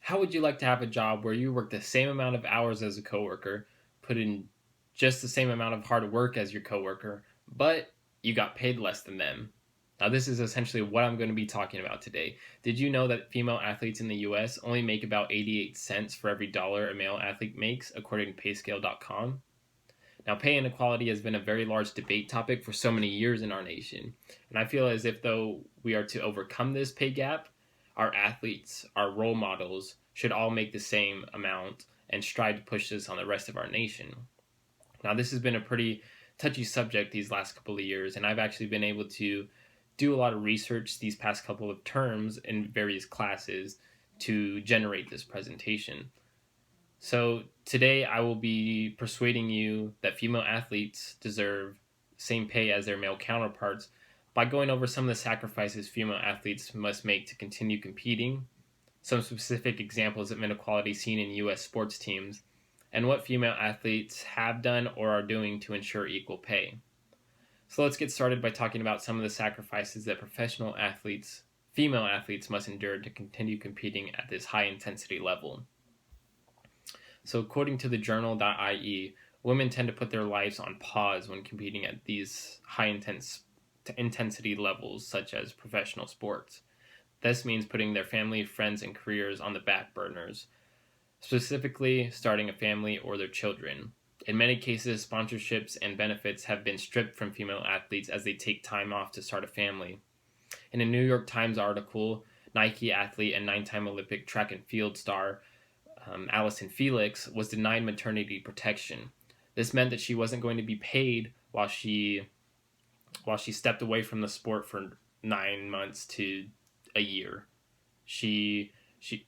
How would you like to have a job where you work the same amount of hours as a coworker, put in just the same amount of hard work as your coworker, but you got paid less than them? Now, this is essentially what I'm going to be talking about today. Did you know that female athletes in the US only make about 88 cents for every dollar a male athlete makes, according to payscale.com? Now, pay inequality has been a very large debate topic for so many years in our nation. And I feel as if, though, we are to overcome this pay gap, our athletes, our role models, should all make the same amount and strive to push this on the rest of our nation. Now, this has been a pretty touchy subject these last couple of years, and I've actually been able to do a lot of research these past couple of terms in various classes to generate this presentation. So today I will be persuading you that female athletes deserve same pay as their male counterparts by going over some of the sacrifices female athletes must make to continue competing, some specific examples of inequality seen in U.S. sports teams, and what female athletes have done or are doing to ensure equal pay. So let's get started by talking about some of the sacrifices that professional athletes, female athletes, must endure to continue competing at this high intensity level. So according to the journal.ie, women tend to put their lives on pause when competing at these high intensity levels, such as professional sports. This means putting their family, friends, and careers on the back burners, specifically starting a family or their children. In many cases, sponsorships and benefits have been stripped from female athletes as they take time off to start a family. In a New York Times article, Nike athlete and 9-time Olympic track and field star Allison Felix was denied maternity protection. This meant that she wasn't going to be paid while she stepped away from the sport for 9 months to a year. She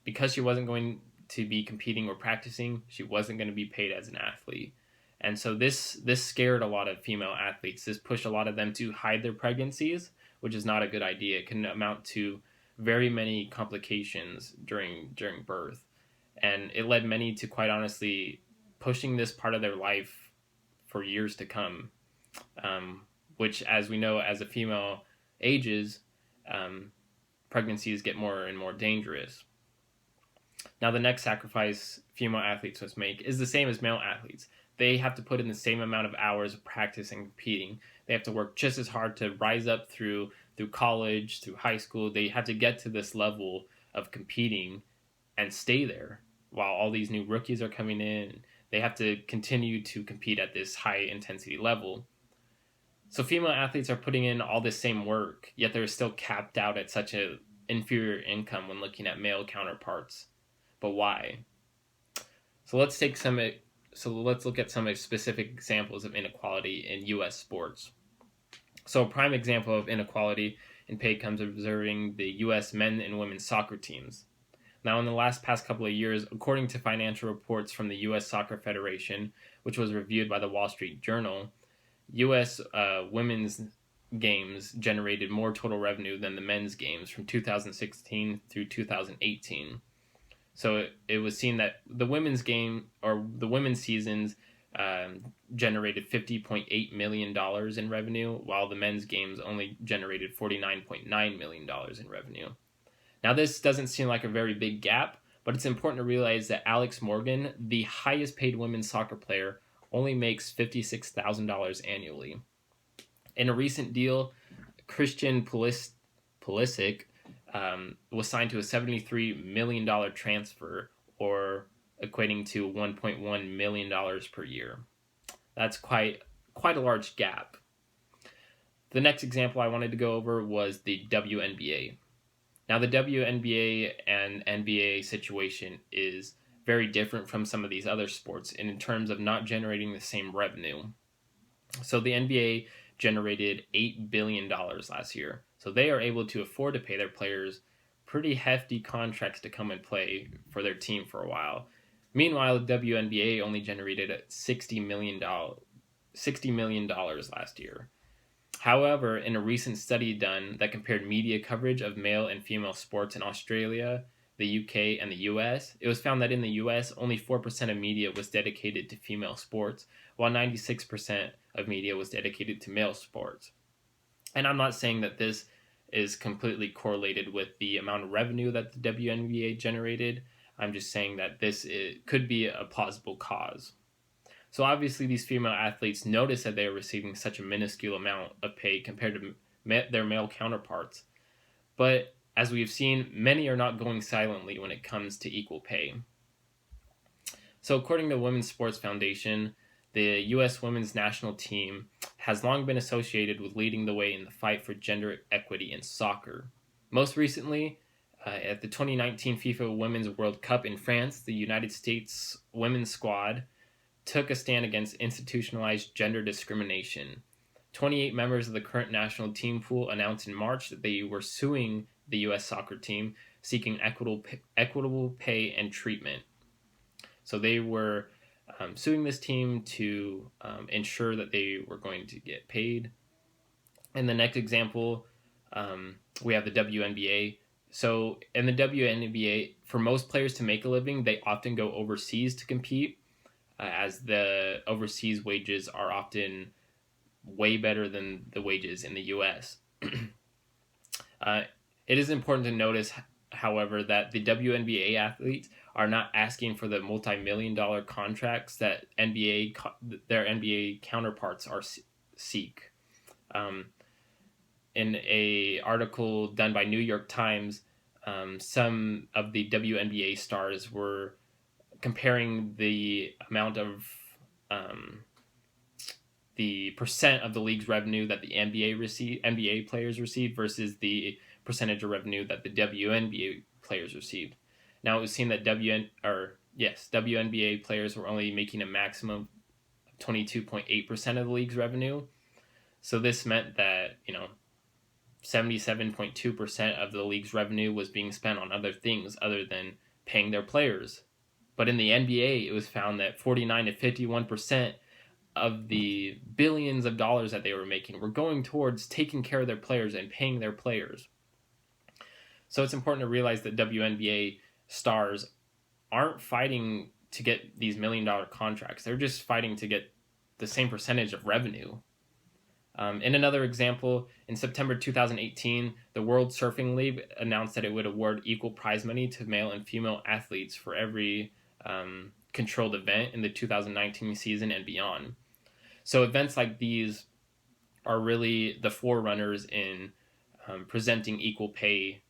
because she wasn't going to be competing or practicing, she wasn't going to be paid as an athlete. And so this scared a lot of female athletes. This pushed a lot of them to hide their pregnancies, which is not a good idea. It can amount to very many complications during birth. And it led many to, quite honestly, pushing this part of their life for years to come, which, as we know, as a female ages, pregnancies get more and more dangerous. Now, the next sacrifice female athletes must make is the same as male athletes. They have to put in the same amount of hours of practice and competing. They have to work just as hard to rise up through college, through high school. They have to get to this level of competing and stay there while all these new rookies are coming in. They have to continue to compete at this high intensity level. So female athletes are putting in all this same work, yet they're still capped out at such an inferior income when looking at male counterparts. But why? So let's look at some specific examples of inequality in U.S. sports. So a prime example of inequality in pay comes observing the U.S. men and women's soccer teams. Now, in the past couple of years, according to financial reports from the U.S. Soccer Federation, which was reviewed by the Wall Street Journal, U.S. Women's games generated more total revenue than the men's games from 2016 through 2018. So it was seen that the women's seasons generated $50.8 million in revenue, while the men's games only generated $49.9 million in revenue. Now, this doesn't seem like a very big gap, but it's important to realize that Alex Morgan, the highest paid women's soccer player, only makes $56,000 annually. In a recent deal, Christian Pulisic was signed to a $73 million transfer, or equating to $1.1 million per year. That's quite a large gap. The next example I wanted to go over was the WNBA. Now, the WNBA and NBA situation is very different from some of these other sports in terms of not generating the same revenue. So the NBA generated $8 billion last year. So they are able to afford to pay their players pretty hefty contracts to come and play for their team for a while. Meanwhile, the WNBA only generated $60 million last year. However, in a recent study done that compared media coverage of male and female sports in Australia, the UK, and the US, it was found that in the US, only 4% of media was dedicated to female sports, while 96% of media was dedicated to male sports. And I'm not saying that this is completely correlated with the amount of revenue that the WNBA generated. I'm just saying that could be a plausible cause. So obviously, these female athletes notice that they are receiving such a minuscule amount of pay compared to their male counterparts. But as we've seen, many are not going silently when it comes to equal pay. So according to Women's Sports Foundation, the U.S. women's national team has long been associated with leading the way in the fight for gender equity in soccer. Most recently, at the 2019 FIFA Women's World Cup in France, the United States women's squad took a stand against institutionalized gender discrimination. 28 members of the current national team pool announced in March that they were suing the U.S. soccer team, seeking equitable pay and treatment. So they were suing this team to ensure that they were going to get paid. And the next example, we have the WNBA. So in the WNBA, for most players to make a living, they often go overseas to compete, as the overseas wages are often way better than the wages in the U.S. It is important to notice, however, that the WNBA athletes are not asking for the multi-million-dollar contracts that their NBA counterparts seek. In a article done by New York Times, some of the WNBA stars were comparing the amount of the percent of the league's revenue that the NBA players received versus the percentage of revenue that the WNBA players received. Now it was seen that WNBA players were only making a maximum of 22.8% of the league's revenue. So this meant that 77.2% of the league's revenue was being spent on other things other than paying their players. But in the NBA, it was found that 49 to 51% of the billions of dollars that they were making were going towards taking care of their players and paying their players. So it's important to realize that WNBA stars aren't fighting to get these $1 million contracts. They're just fighting to get the same percentage of revenue. In another example, in September 2018, the World Surfing League announced that it would award equal prize money to male and female athletes for every controlled event in the 2019 season and beyond. So events like these are really the forerunners in presenting equal pay.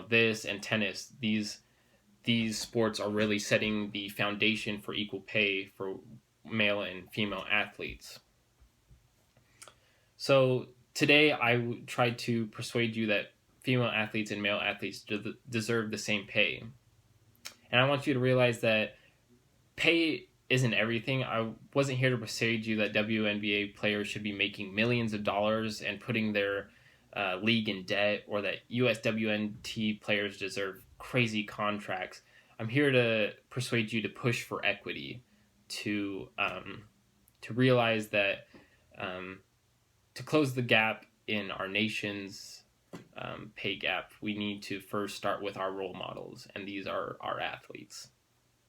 This and tennis, these sports are really setting the foundation for equal pay for male and female athletes. So today I tried to persuade you that female athletes and male athletes deserve the same pay. And I want you to realize that pay isn't everything. I wasn't here to persuade you that WNBA players should be making millions of dollars and putting their league in debt, or that US WNT players deserve crazy contracts. I'm here to persuade you to push for equity, to realize that to close the gap in our nation's pay gap, we need to first start with our role models, and these are our athletes.